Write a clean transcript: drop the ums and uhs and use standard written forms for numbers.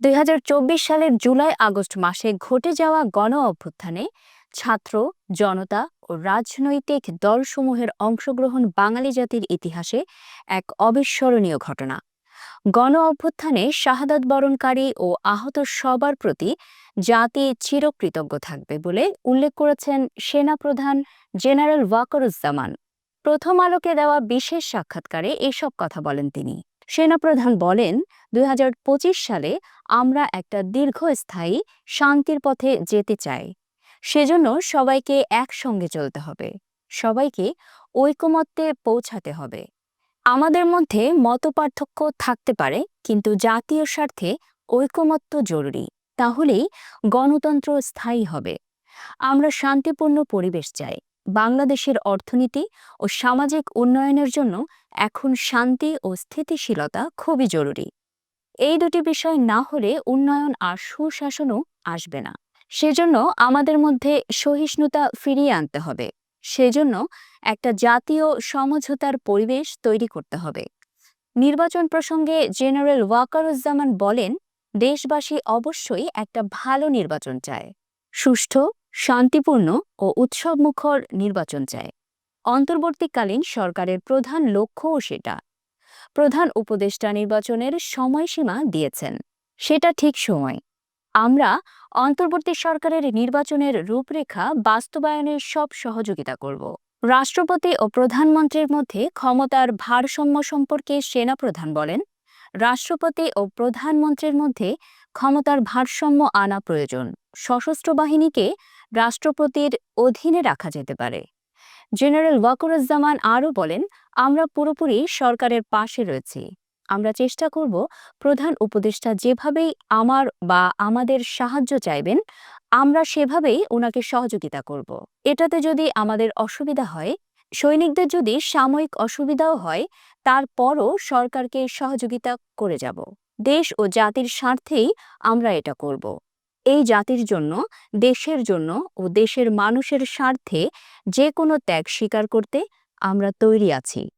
২০২৪ সালের জুলাই-আগস্ট মাসে ঘটে যাওয়া গণ-অভ্যুত্থানে ছাত্র, জনতা ও রাজনৈতিক দলসমূহের অংশগ্রহণ বাঙালি জাতির ইতিহাসে এক অবিস্মরণীয় ঘটনা। গণ-অভ্যুত্থানে শাহাদাত বরণকারী ও আহত সবার প্রতি জাতি চিরকৃতজ্ঞ থাকবে বলে উল্লেখ করেছেন সেনাপ্রধান জেনারেল ওয়াকারুজ্জামান। প্রথম আলোকে দেওয়া বিশেষ সাক্ষাৎকারে এসব কথা বলেন তিনি। সেনাপ্রধান বলেন, ২০২৫ সালে আমরা একটা দীর্ঘস্থায়ী শান্তির পথে যেতে চাই। সেজন্য সবাইকে একসঙ্গে চলতে হবে, সবাইকে ঐকমত্যে পৌঁছাতে হবে। আমাদের মধ্যে মতপার্থক্য থাকতে পারে, কিন্তু জাতীয় স্বার্থে ঐকমত্য জরুরি। তাহলেই গণতন্ত্র স্থায়ী হবে। আমরা শান্তিপূর্ণ পরিবেশ চাই। বাংলাদেশের অর্থনীতি ও সামাজিক উন্নয়নের জন্য এখন শান্তি ও স্থিতিশীলতা খুবই জরুরি। এই দুটি বিষয় না হলে উন্নয়ন আর সুশাসনও আসবে না। সেজন্য আমাদের মধ্যে সহিষ্ণুতা ফিরিয়ে আনতে হবে। সেজন্য একটা জাতীয় সমঝোতার পরিবেশ তৈরি করতে হবে। নির্বাচন প্রসঙ্গে জেনারেল ওয়াকারুজ্জামান বলেন, দেশবাসী অবশ্যই একটা ভালো নির্বাচন চায়। সুষ্ঠু, শান্তিপূর্ণ ও উৎসবমুখর নির্বাচন চায়। অন্তর্বর্তীকালীন সরকারের প্রধান লক্ষ্যও সেটা। প্রধান উপদেষ্টা নির্বাচনের সময়সীমা দিয়েছেন, সেটা ঠিক সময়। আমরা অন্তর্বর্তী সরকারের নির্বাচনের রূপরেখা বাস্তবায়নের সব সহযোগিতা করব। রাষ্ট্রপতি ও প্রধানমন্ত্রীর মধ্যে ক্ষমতার ভারসাম্য সম্পর্কে সেনাপ্রধান বলেন, রাষ্ট্রপতি ও প্রধানমন্ত্রীর মধ্যে ক্ষমতার ভারসাম্য আনা প্রয়োজন। সশস্ত্র বাহিনীকে রাষ্ট্রপতির অধীনে রাখা যেতে পারে। জেনারেল ওয়াকারুজ্জামান আরও বলেন, আমরা পুরোপুরি সরকারের পাশে রয়েছি। আমরা চেষ্টা করব প্রধান উপদেষ্টা যেভাবেই আমাদের সাহায্য চাইবেন, আমরা সেভাবেই ওনাকে সহযোগিতা করব। এটাতে যদি আমাদের অসুবিধা হয়, সৈনিকদের যদি সাময়িক অসুবিধাও হয়, তারপরও সরকারকে সহযোগিতা করে যাব। দেশ ও জাতির স্বার্থেই আমরা এটা করব। এই জাতির জন্য, দেশের জন্য ও দেশের মানুষের স্বার্থে যে কোনো ত্যাগ স্বীকার করতে আমরা তৈরি আছি।